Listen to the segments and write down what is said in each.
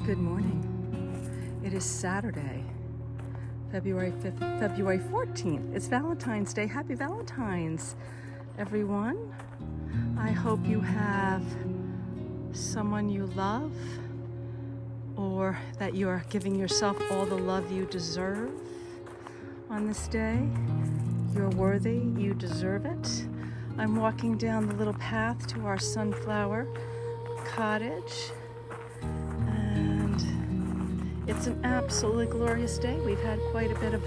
Good morning. It is Saturday, February 14th. It's Valentine's Day. Happy Valentine's, everyone. I hope you have someone you love, or that you're giving yourself all the love you deserve on this day. You're worthy. You deserve it. I'm walking down the little path to our sunflower cottage. It's an absolutely glorious day. We've had quite a bit of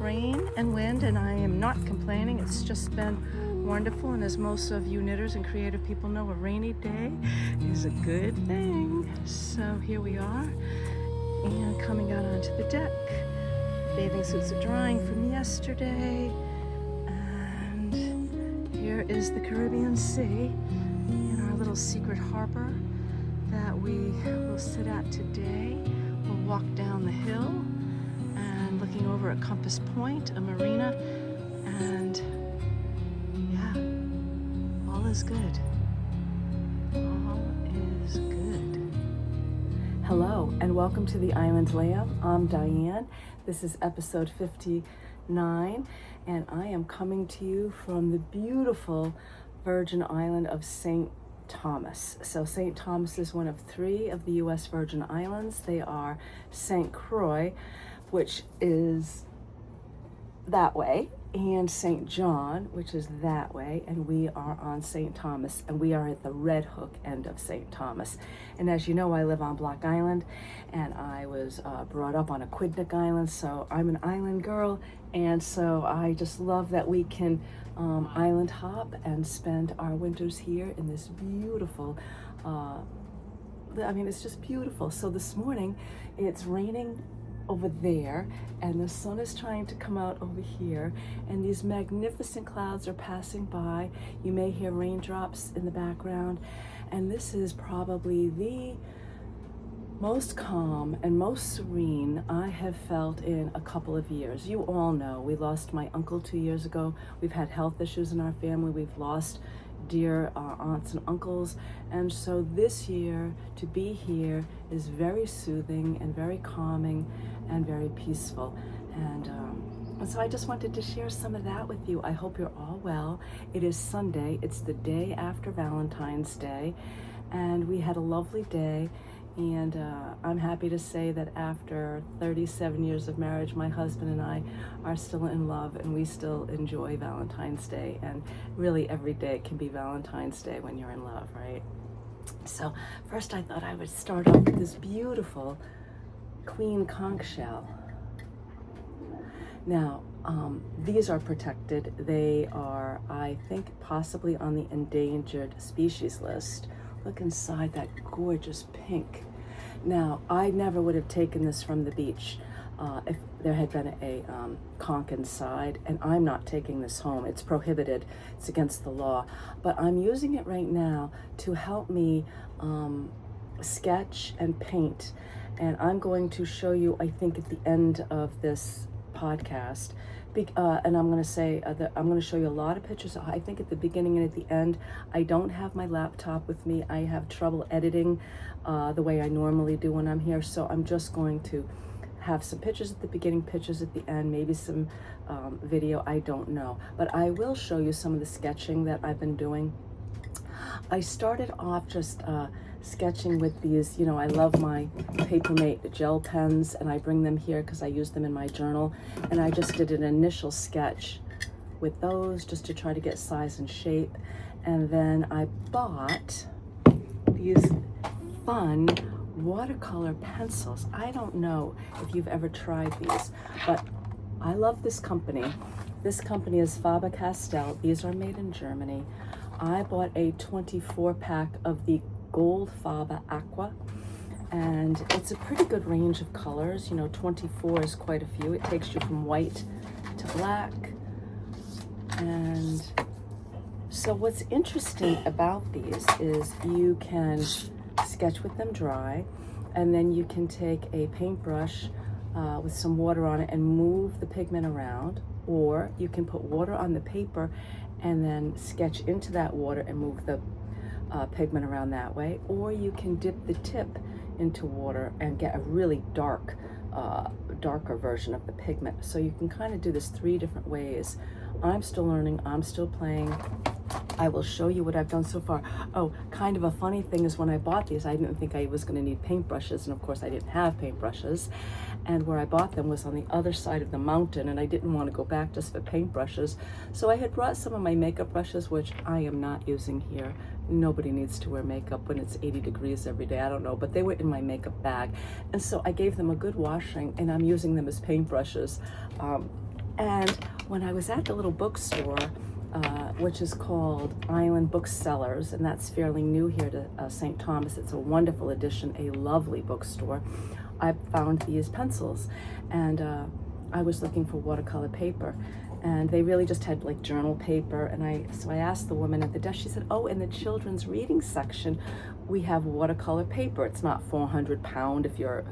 rain and wind, and I am not complaining. It's just been wonderful, and as most of you knitters and creative people know, a rainy day is a good thing. So here we are, and coming out onto the deck. Bathing suits are drying from yesterday, and here is the Caribbean Sea in our little secret harbor that we will sit at today. We'll walk down the hill and looking over at Compass Point, a marina, and yeah, all is good. All is good. Hello, and welcome to the Island Lamb. I'm Diane. This is episode 59, and I am coming to you from the beautiful Virgin Island of St. Thomas. So St. Thomas is one of 3 of the U.S. Virgin Islands. They are St. Croix, which is that way, and St. John, which is that way, and we are on St. Thomas, and we are at the Red Hook end of St. Thomas. And as you know, I live on Block Island, and I was brought up on Aquidneck Island, so I'm an island girl, and so I just love that we can island hop and spend our winters here in this beautiful, it's just beautiful. So this morning, it's raining over there, and the sun is trying to come out over here, and these magnificent clouds are passing by. You may hear raindrops in the background, and this is probably the most calm and most serene I have felt in a couple of years. You all know we lost my uncle 2 years ago. We've had health issues in our family. We've lost dear aunts and uncles, and so this year to be here is very soothing and very calming and very peaceful, and so I just wanted to share some of that with you. I hope you're all well. It is Sunday. It's the day after Valentine's Day, and we had a lovely day. And I'm happy to say that after 37 years of marriage, my husband and I are still in love, and we still enjoy Valentine's Day. And really every day can be Valentine's Day when you're in love, right? So first I thought I would start off with this beautiful queen conch shell. Now, these are protected. They are, I think, possibly on the endangered species list. Look inside that gorgeous pink. Now, I never would have taken this from the beach if there had been a conch inside, and I'm not taking this home. It's prohibited. It's against the law. But I'm using it right now to help me sketch and paint. And I'm going to show you, I think, at the end of this podcast, and I'm going to say that I'm going to show you a lot of pictures. I think at the beginning and at the end. I don't have my laptop with me. I have trouble editing the way I normally do when I'm here, so I'm just going to have some pictures at the beginning, pictures at the end, maybe some video. I don't know, but I will show you some of the sketching that I've been doing. I started off just sketching with these, I love my Papermate gel pens, and I bring them here because I use them in my journal, and I just did an initial sketch with those just to try to get size and shape. And then I bought these fun watercolor pencils. I don't know if you've ever tried these, but I love this company. This company is Faber-Castell. These are made in Germany. I bought a 24-pack of the Gold Faber Aqua, and it's a pretty good range of colors. 24 is quite a few. It takes you from white to black. And so what's interesting about these is you can sketch with them dry, and then you can take a paintbrush with some water on it and move the pigment around, or you can put water on the paper and then sketch into that water and move the pigment around that way, or you can dip the tip into water and get a really darker version of the pigment. So you can kind of do this 3 different ways. I'm still learning, I'm still playing. I will show you what I've done so far. Oh, kind of a funny thing is when I bought these, I didn't think I was going to need paintbrushes, and of course I didn't have paintbrushes. And where I bought them was on the other side of the mountain, and I didn't want to go back just for paintbrushes. So I had brought some of my makeup brushes, which I am not using here. Nobody needs to wear makeup when it's 80 degrees every day, I don't know, but they were in my makeup bag. And so I gave them a good washing, and I'm using them as paintbrushes. And when I was at the little bookstore, which is called Island Booksellers, and that's fairly new here to St. Thomas. It's a wonderful addition, a lovely bookstore. I found these pencils, and I was looking for watercolor paper, and they really just had like journal paper. And so I asked the woman at the desk. She said, "Oh, in the children's reading section, we have watercolor paper. It's not 400 pound if you're,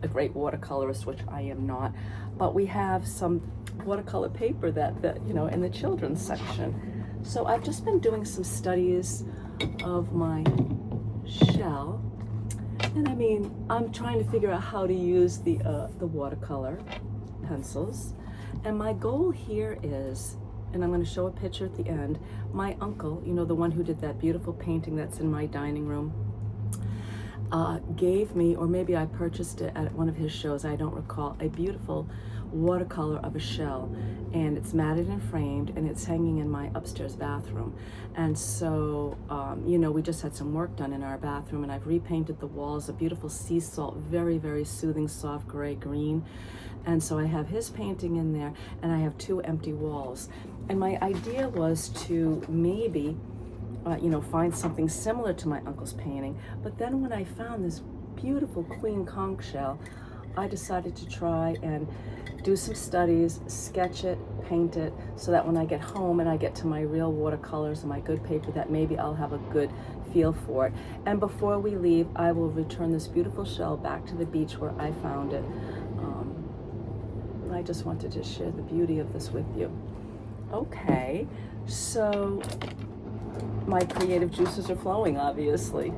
a great watercolorist, which I am not, but we have some watercolor paper that in the children's section." So I've just been doing some studies of my shell, and I mean, I'm trying to figure out how to use the watercolor pencils. And my goal here is, and I'm going to show a picture at the end, my uncle, the one who did that beautiful painting that's in my dining room, gave me, or maybe I purchased it at one of his shows, I don't recall, a beautiful watercolor of a shell, and it's matted and framed, and it's hanging in my upstairs bathroom. And so we just had some work done in our bathroom, and I've repainted the walls a beautiful sea salt, very, very soothing, soft gray green. And so I have his painting in there, and I have 2 empty walls. And my idea was to maybe find something similar to my uncle's painting. But then when I found this beautiful queen conch shell, I decided to try and do some studies, sketch it, paint it, so that when I get home and I get to my real watercolors and my good paper, that maybe I'll have a good feel for it. And before we leave, I will return this beautiful shell back to the beach where I found it. I just wanted to share the beauty of this with you. Okay, so my creative juices are flowing, obviously.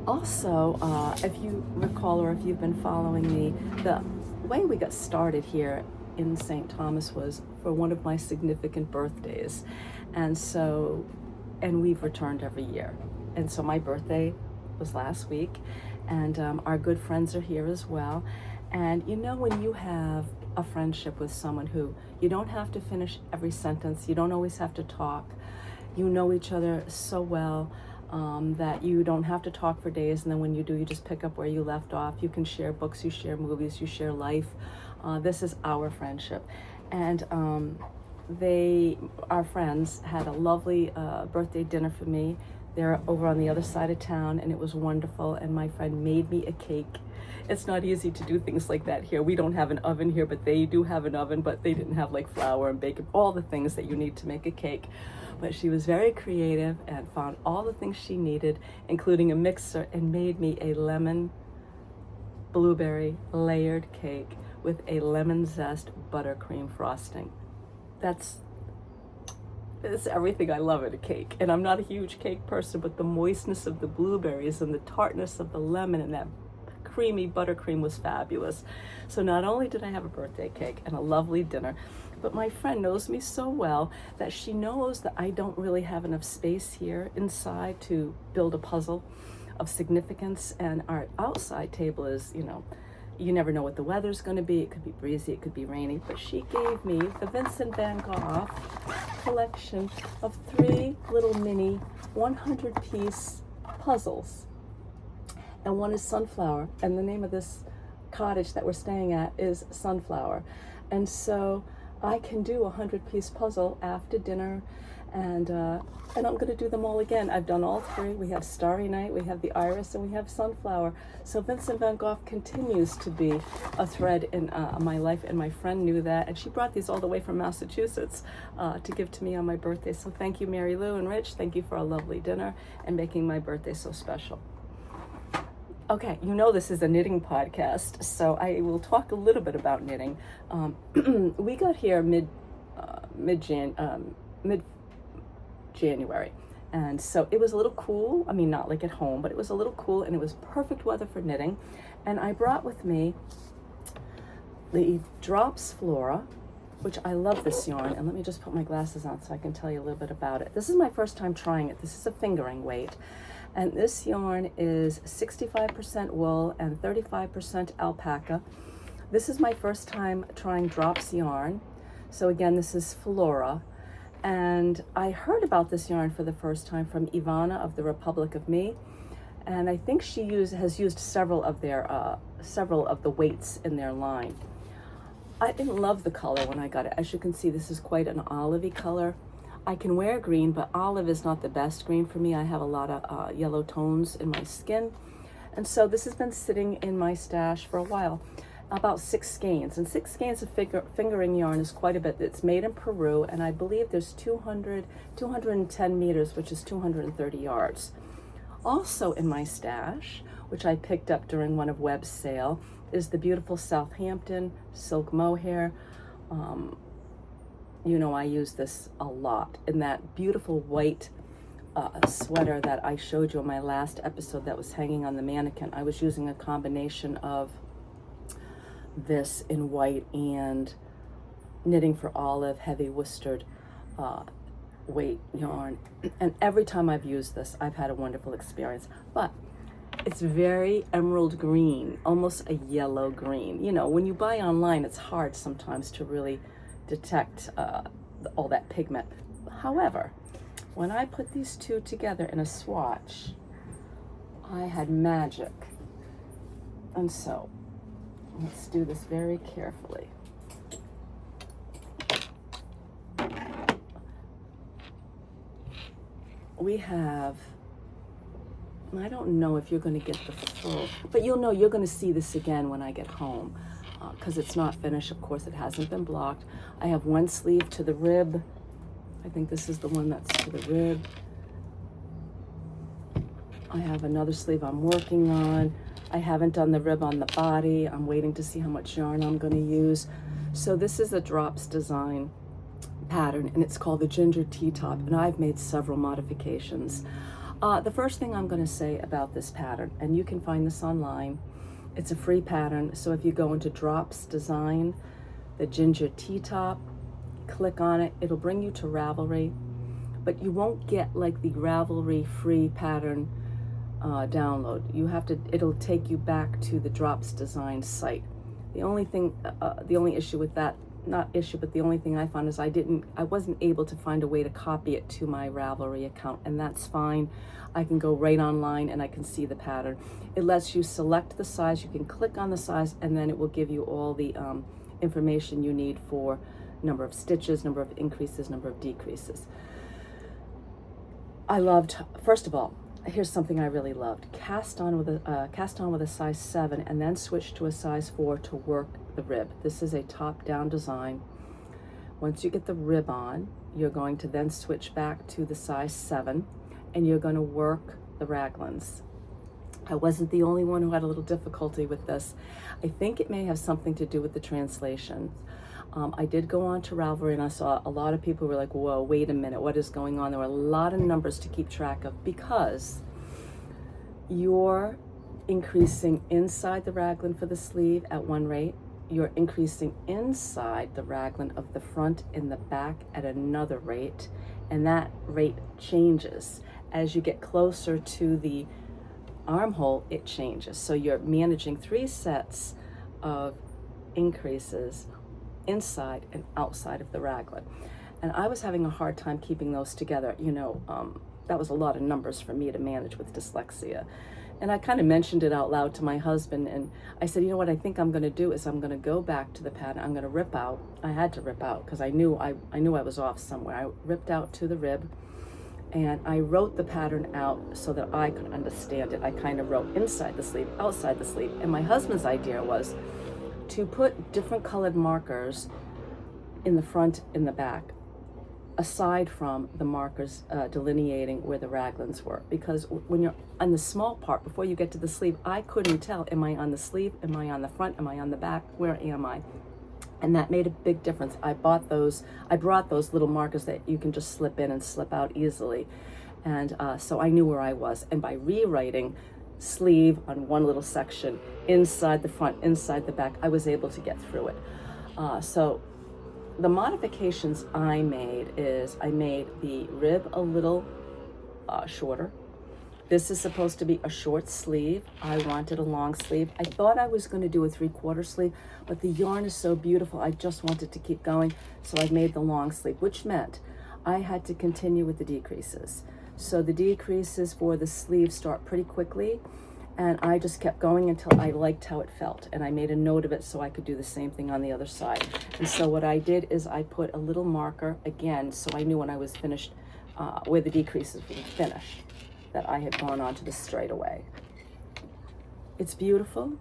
Also, if you recall, or if you've been following me, the way we got started here in St. Thomas was for one of my significant birthdays. And we've returned every year. And so my birthday was last week, and our good friends are here as well. And when you have a friendship with someone who you don't have to finish every sentence, you don't always have to talk, you know each other so well that you don't have to talk for days, and then when you do, you just pick up where you left off. You can share books, you share movies, you share life. This is our friendship. And our friends had a lovely birthday dinner for me. They're over on the other side of town, and it was wonderful, and my friend made me a cake. It's not easy to do things like that here. We don't have an oven here, but they do have an oven, but they didn't have like flour and bacon, all the things that you need to make a cake. But she was very creative and found all the things she needed, including a mixer, and made me a lemon blueberry layered cake with a lemon zest buttercream frosting. It's everything I love in a cake. And I'm not a huge cake person, but the moistness of the blueberries and the tartness of the lemon and that creamy buttercream was fabulous. So not only did I have a birthday cake and a lovely dinner, but my friend knows me so well that she knows that I don't really have enough space here inside to build a puzzle of significance. And our outside table is, you never know what the weather's going to be. It could be breezy, it could be rainy. But she gave me the Vincent van Gogh collection of 3 little mini 100-piece puzzles. And one is Sunflower. And the name of this cottage that we're staying at is Sunflower. And so I can do a 100-piece puzzle after dinner, and I'm going to do them all again. I've done all 3. We have Starry Night, we have the Iris, and we have Sunflower. So Vincent van Gogh continues to be a thread in my life, and my friend knew that, and she brought these all the way from Massachusetts to give to me on my birthday. So thank you, Mary Lou and Rich. Thank you for a lovely dinner and making my birthday so special. Okay, this is a knitting podcast, so I will talk a little bit about knitting. We got here mid-January, And so it was a little cool. I mean, not like at home, but it was a little cool, and it was perfect weather for knitting. And I brought with me the Drops Flora, which I love this yarn. And let me just put my glasses on so I can tell you a little bit about it. This is my first time trying it. This is a fingering weight. And this yarn is 65% wool and 35% alpaca. This is my first time trying Drops yarn. So again, this is Flora. And I heard about this yarn for the first time from Ivana of the Republic of Me. And I think she has used several of the weights in their line. I didn't love the color when I got it. As you can see, this is quite an olivey color. I can wear green, but olive is not the best green for me. I have a lot of yellow tones in my skin. And so this has been sitting in my stash for a while, about 6 skeins. And 6 skeins of fingering yarn is quite a bit. It's made in Peru, and I believe there's 210 meters, which is 230 yards. Also in my stash, which I picked up during one of Webb's sale, is the beautiful Southampton silk mohair. You know, I use this a lot in that beautiful white sweater that I showed you in my last episode that was hanging on the mannequin. I was using a combination of this in white and Knitting for Olive heavy worsted weight yarn. And every time I've used this, I've had a wonderful experience. But it's very emerald green, almost a yellow green. You know, when you buy online, it's hard sometimes to really detect all that pigment. However, when I put these two together in a swatch, I had magic. And so, let's do this very carefully. We have, I don't know if you're going to get the full, but you'll know, you're going to see this again when I get home, because it's not finished. Of course, it hasn't been blocked. I have one sleeve to the rib. I think this is the one that's to the rib. I have another sleeve I'm working on. I haven't done the rib on the body. I'm waiting to see how much yarn I'm going to use. So this is a Drops design pattern, and it's called the Ginger Tea Top, and I've made several modifications. The first thing I'm going to say about this pattern, and you can find this online, it's a free pattern. So if you go into Drops Design, the Ginger Tea Top, click on it, it'll bring you to Ravelry, but you won't get like the Ravelry free pattern download. You have to, it'll take you back to the Drops Design site. The only thing, the only issue with that, not issue, but the only thing I found is I wasn't able to find a way to copy it to my Ravelry account, and that's fine. I can go right online and I can see the pattern. It lets you select the size. You can click on the size, and then it will give you all the information you need for number of stitches, number of increases, number of decreases. I loved, first of all, here's something I really loved. Cast on with a size 7 and then switch to a size 4 to work the rib. This is a top-down design. Once you get the rib on, you're going to then switch back to the size 7, and you're going to work the raglans. I wasn't the only one who had a little difficulty with this. I think it may have something to do with the translation. I did go on to Ravelry, and I saw a lot of people were like, whoa, wait a minute, what is going on? There were a lot of numbers to keep track of, because you're increasing inside the raglan for the sleeve at one rate, you're increasing inside the raglan of the front and the back at another rate, and that rate changes. As you get closer to the armhole, it changes. So you're managing 3 sets of increases inside and outside of the raglan. And I was having a hard time keeping those together. You know, that was a lot of numbers for me to manage with dyslexia. And I kind of mentioned it out loud to my husband, and I said, you know what I think I'm going to do is I'm going to go back to the pattern. I'm going to rip out. I had to rip out because I knew I was off somewhere. I ripped out to the rib, and I wrote the pattern out so that I could understand it. I kind of wrote inside the sleeve, outside the sleeve. And my husband's idea was to put different colored markers in the front and the back, aside from the markers delineating where the raglans were. Because when you're on the small part, before you get to the sleeve, I couldn't tell, am I on the sleeve? Am I on the front? Am I on the back? Where am I? And that made a big difference. I brought those little markers that you can just slip in and slip out easily. And so I knew where I was. And by rewriting sleeve on one little section, inside the front, inside the back, I was able to get through it. So the modifications I made is I made the rib a little shorter. This is supposed to be a short sleeve. I wanted a long sleeve. I thought I was going to do a 3/4 sleeve, but the yarn is so beautiful, I just wanted to keep going. So I made the long sleeve, which meant I had to continue with the decreases. So the decreases for the sleeve start pretty quickly, and I just kept going until I liked how it felt. And I made a note of it so I could do the same thing on the other side. And so what I did is I put a little marker again, so I knew when I was finished, where the decreases would finish, that I had gone on to the straight away. It's beautiful.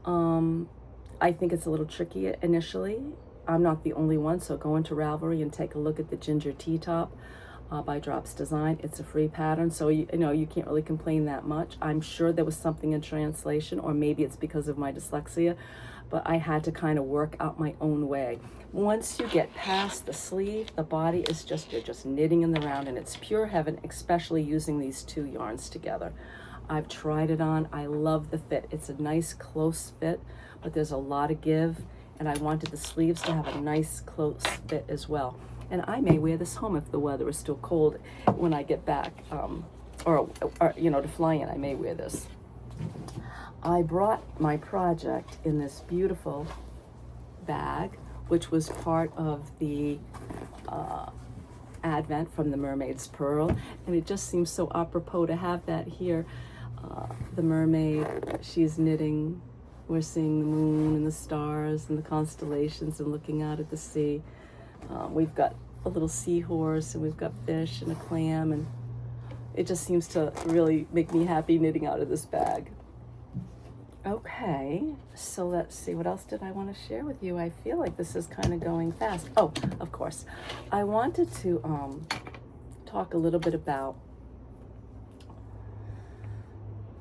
I think it's a little tricky initially. I'm not the only one, so go into Ravelry and take a look at the Ginger Tea Top by Drops Design. It's a free pattern, so you know you can't really complain that much. I'm sure there was something in translation, or maybe it's because of my dyslexia, but I had to kind of work out my own way. Once you get past the sleeve, the body is just, you're just knitting in the round, and it's pure heaven, especially using these two yarns together. I've tried it on. I love the fit. It's a nice close fit, but there's a lot of give, and I wanted the sleeves to have a nice close fit as well. And I may wear this home if the weather is still cold when I get back, or you know, to fly in, I may wear this. I brought my project in this beautiful bag, which was part of the advent from the Mermaid's Pearl, and it just seems so apropos to have that here. The mermaid, she's knitting, we're seeing the moon and the stars and the constellations and looking out at the sea. We've got a little seahorse, and we've got fish and a clam, and it just seems to really make me happy knitting out of this bag. Okay, so let's see, what else did I want to share with you? I feel like this is kind of going fast. Oh, of course, I wanted to talk a little bit about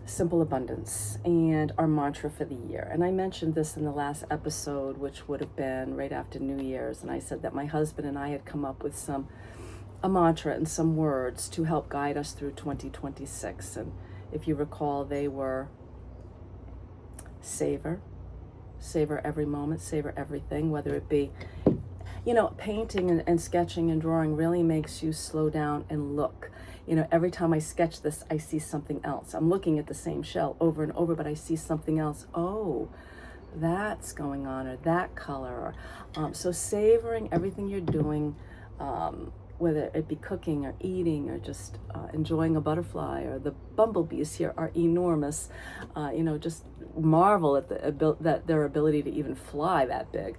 simple abundance and our mantra for the year. And I mentioned this in the last episode, which would have been right after New Year's, and I said that my husband and I had come up with a mantra and some words to help guide us through 2026. And if you recall, they were savor every moment, savor everything, whether it be, you know, painting and sketching and drawing really makes you slow down and look. You know, every time I sketch this, I see something else. I'm looking at the same shell over and over, but I see something else. Oh, that's going on, or that color. So savoring everything you're doing, whether it be cooking or eating or just enjoying a butterfly, or the bumblebees here are enormous. You know, just marvel at their ability to even fly that big.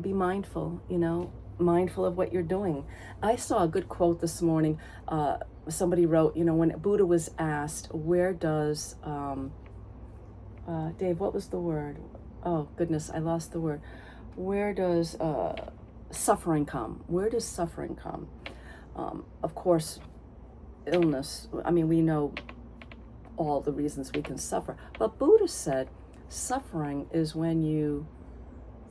Be mindful, you know, mindful of what you're doing. I saw a good quote this morning. Somebody wrote, you know, when Buddha was asked, where does, Dave, what was the word? Oh, goodness, I lost the word. Where does suffering come? Where does suffering come? Of course, illness. I mean, we know all the reasons we can suffer. But Buddha said suffering is when you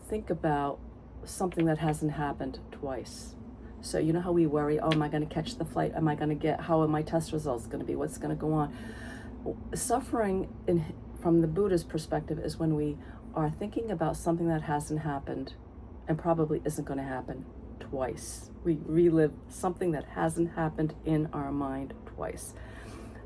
think about something that hasn't happened twice. So you know how we worry, oh, am I going to catch the flight? Am I going to get, how are my test results going to be? What's going to go on? Suffering from the Buddha's perspective is when we are thinking about something that hasn't happened and probably isn't going to happen twice. We relive something that hasn't happened in our mind twice.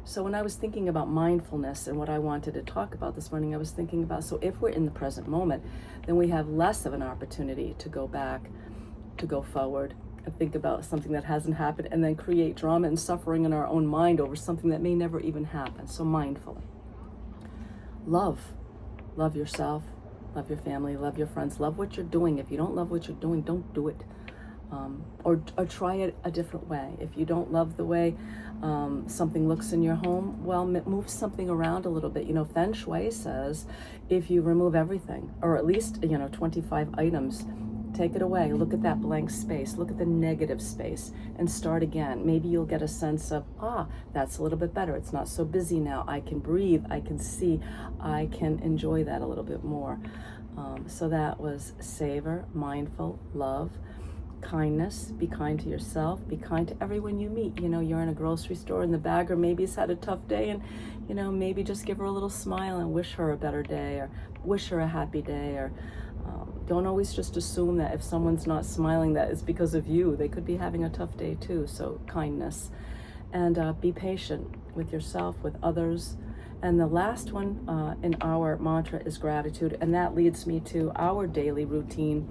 So when I was thinking about mindfulness and what I wanted to talk about this morning, I was thinking about, so if we're in the present moment, then we have less of an opportunity to go back, to go forward, and think about something that hasn't happened, and then create drama and suffering in our own mind over something that may never even happen. So mindful. Love yourself, love your family, love your friends, love what you're doing. If you don't love what you're doing, don't do it. Or try it a different way. If you don't love the way something looks in your home, well, move something around a little bit. You know, Feng Shui says if you remove everything, or at least, you know, 25 items, take it away, look at that blank space, look at the negative space, and start again. Maybe you'll get a sense of, that's a little bit better. It's not so busy now. I can breathe, I can see, I can enjoy that a little bit more. So that was savor, mindful, love. Kindness, be kind to yourself, be kind to everyone you meet. You're in a grocery store and the bagger maybe has had a tough day, and maybe just give her a little smile and wish her a better day, or wish her a happy day, or don't always just assume that if someone's not smiling that it's because of you. They could be having a tough day too. So kindness, and be patient with yourself, with others. And the last one in our mantra is gratitude, and that leads me to our daily routine,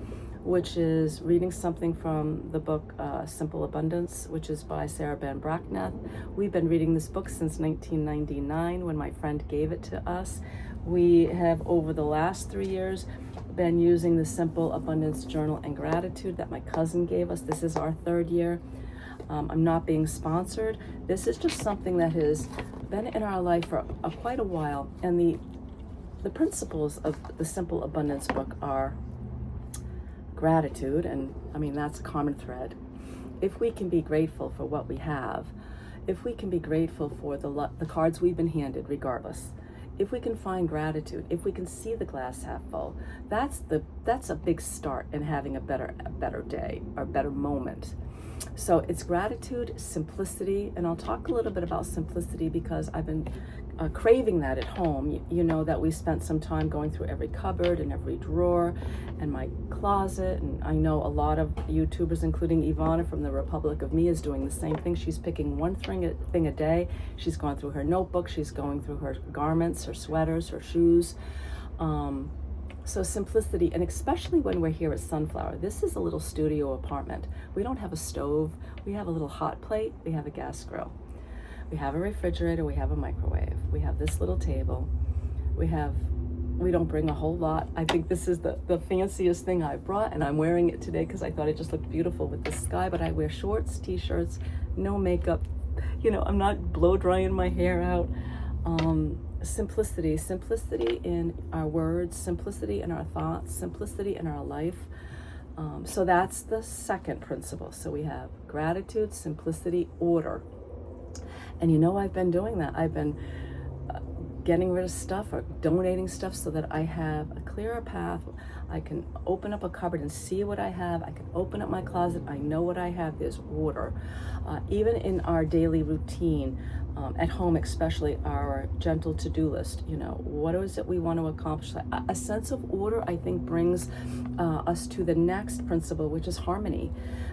which is reading something from the book Simple Abundance, which is by Sarah Ban Brackneth. We've been reading this book since 1999 when my friend gave it to us. We have, over the last 3 years, been using the Simple Abundance Journal and Gratitude that my cousin gave us. This is our 3rd year. I'm not being sponsored. This is just something that has been in our life for quite a while. And the principles of the Simple Abundance book are gratitude, and that's a common thread. If we can be grateful for what we have, if we can be grateful for the cards we've been handed, regardless, if we can find gratitude, if we can see the glass half full, that's a big start in having a better day or better moment. So it's gratitude, simplicity, and I'll talk a little bit about simplicity because I've been craving that at home. You know that we spent some time going through every cupboard and every drawer and my closet, and I know a lot of YouTubers, including Ivana from the Republic of Me, is doing the same thing. She's picking one thing a day. She's going through her notebook, she's going through her garments, her sweaters, her shoes. So simplicity, and especially when we're here at Sunflower, this is a little studio apartment. We don't have a stove, we have a little hot plate, we have a gas grill. We have a refrigerator, we have a microwave, we have this little table, we don't bring a whole lot. I think this is the fanciest thing I brought, and I'm wearing it today because I thought it just looked beautiful with the sky, but I wear shorts, t-shirts, no makeup, I'm not blow drying my hair out. Simplicity in our words, simplicity in our thoughts, simplicity in our life. So that's the second principle. So we have gratitude, simplicity, order. And I've been doing that. I've been getting rid of stuff or donating stuff so that I have a clearer path. I can open up a cupboard and see what I have. I can open up my closet. I know what I have. There's order. Even in our daily routine, at home especially, our gentle to-do list, what is it we want to accomplish? A sense of order, I think, brings us to the next principle, which is harmony.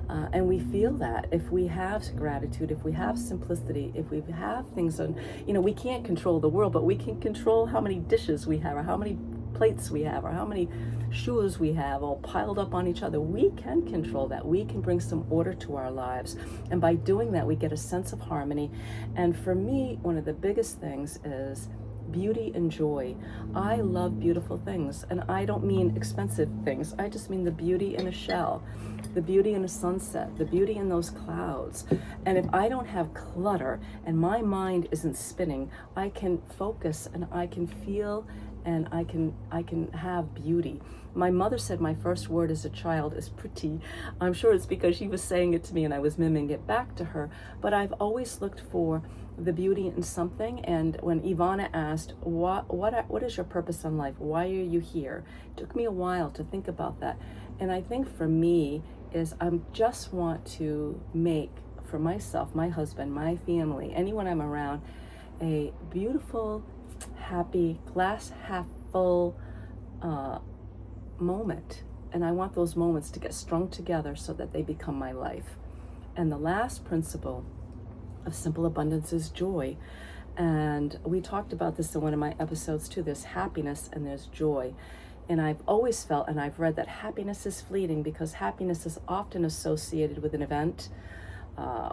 And we feel that if we have gratitude, if we have simplicity, if we have things on, we can't control the world, but we can control how many dishes we have, or how many plates we have, or how many shoes we have all piled up on each other. We can control that. We can bring some order to our lives. And by doing that, we get a sense of harmony. And for me, one of the biggest things is beauty and joy. I love beautiful things, and I don't mean expensive things. I just mean the beauty in a shell, the beauty in a sunset, the beauty in those clouds. And if I don't have clutter and my mind isn't spinning, I can focus and I can feel and I can have beauty. My mother said my first word as a child is pretty. I'm sure it's because she was saying it to me and I was mimicking it back to her. But I've always looked for the beauty in something. And when Ivana asked, what is your purpose in life? Why are you here? It took me a while to think about that. And I think for me is I just want to make for myself, my husband, my family, anyone I'm around, a beautiful, happy, glass half full moment. And I want those moments to get strung together so that they become my life. And the last principle of Simple Abundance is joy. And we talked about this in one of my episodes too. There's happiness and there's joy. And I've always felt, and I've read, that happiness is fleeting because happiness is often associated with an event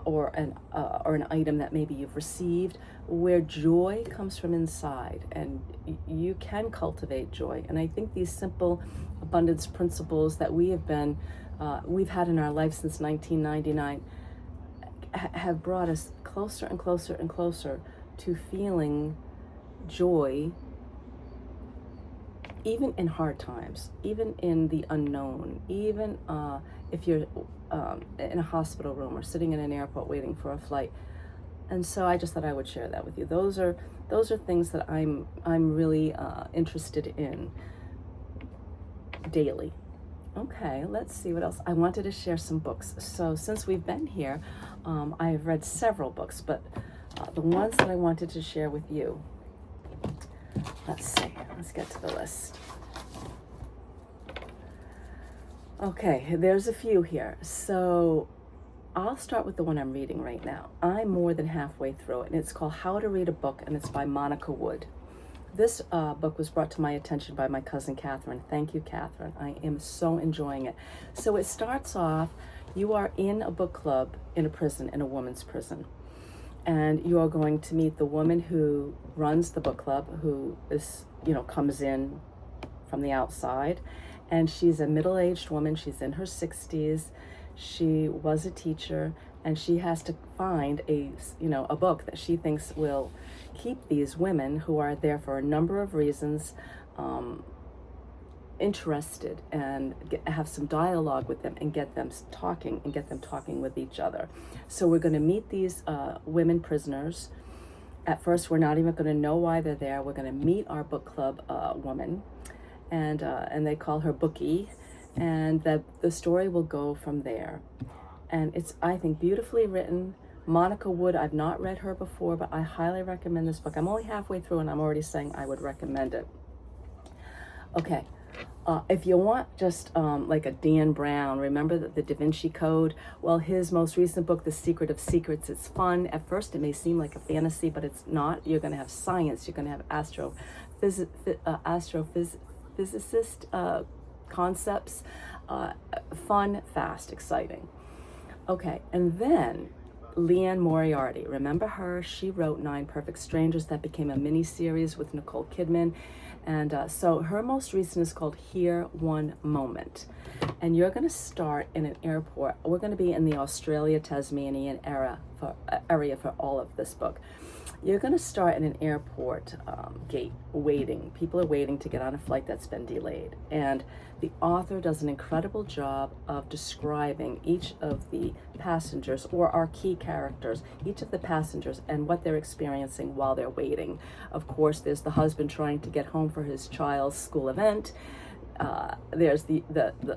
or an item that maybe you've received, where joy comes from inside, and you can cultivate joy. And I think these simple abundance principles that we've had in our life since 1999 have brought us closer and closer and closer to feeling joy, even in hard times, even in the unknown, even if you're in a hospital room or sitting in an airport waiting for a flight. And so I just thought I would share that with you. Those are things that I'm really interested in daily. Okay, let's see what else. I wanted to share some books. So since we've been here, I have read several books, but the ones that I wanted to share with you, let's see, let's get to the list. Okay, there's a few here. So I'll start with the one I'm reading right now. I'm more than halfway through it, and it's called How to Read a Book, and it's by Monica Wood. This book was brought to my attention by my cousin Catherine. Thank you, Catherine. I am so enjoying it. So it starts off, you are in a book club in a prison, in a woman's prison. And you are going to meet the woman who runs the book club, who is, comes in from the outside. And she's a middle-aged woman. She's in her 60s. She was a teacher, and she has to find a book that she thinks will keep these women who are there for a number of reasons interested, and have some dialogue with them, and get them talking with each other. So we're going to meet these women prisoners. At first, we're not even going to know why they're there. We're going to meet our book club woman, and they call her Bookie, and the story will go from there. And it's, I think, beautifully written. Monica Wood, I've not read her before, but I highly recommend this book. I'm only halfway through, and I'm already saying I would recommend it. Okay, if you want just like a Dan Brown, remember the Da Vinci Code? Well, his most recent book, The Secret of Secrets, it's fun. At first, it may seem like a fantasy, but it's not. You're going to have science. You're going to have astrophysicist concepts. Fun, fast, exciting. Okay, and then Leanne Moriarty, remember her? She wrote 9 Perfect Strangers that became a mini-series with Nicole Kidman. And so her most recent is called Here One Moment. And you're going to start in an airport. We're going to be in the Australia-Tasmanian area for all of this book. You're going to start in an airport gate, waiting. People are waiting to get on a flight that's been delayed. And the author does an incredible job of describing each of the passengers, or our key characters, each of the passengers and what they're experiencing while they're waiting. Of course, there's the husband trying to get home for his child's school event. There's the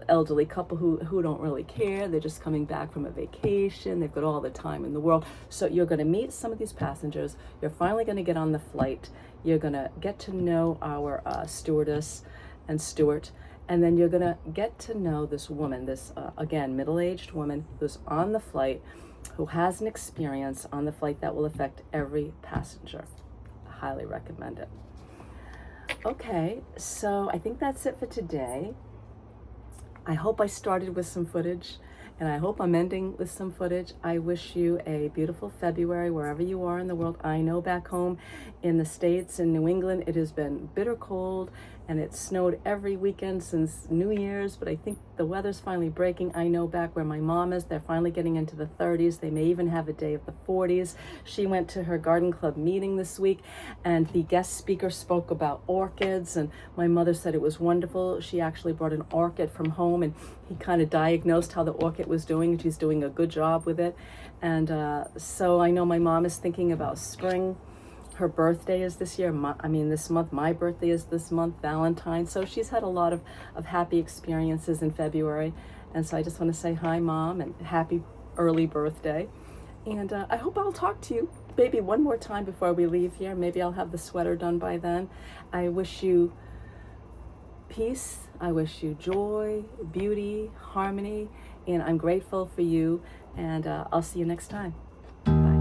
elderly couple who don't really care. They're just coming back from a vacation. They've got all the time in the world. So you're going to meet some of these passengers. You're finally going to get on the flight. You're going to get to know our stewardess and steward. And then you're going to get to know this woman, this, again, middle-aged woman who's on the flight, who has an experience on the flight that will affect every passenger. I highly recommend it. Okay, so I think that's it for today. I hope I started with some footage, and I hope I'm ending with some footage. I wish you a beautiful February wherever you are in the world. I know back home in the States, in New England, it has been bitter cold, and it snowed every weekend since New Year's, but I think the weather's finally breaking. I know back where my mom is, they're finally getting into the 30s. They may even have a day of the 40s. She went to her garden club meeting this week, and the guest speaker spoke about orchids, and my mother said it was wonderful. She actually brought an orchid from home, and he kind of diagnosed how the orchid was doing, and she's doing a good job with it. And so I know my mom is thinking about spring. Her birthday is this year, this month. My birthday is this month, Valentine's. So she's had a lot of happy experiences in February. And so I just want to say hi, Mom, and happy early birthday. And I hope I'll talk to you maybe one more time before we leave here. Maybe I'll have the sweater done by then. I wish you peace. I wish you joy, beauty, harmony. And I'm grateful for you. And I'll see you next time. Bye.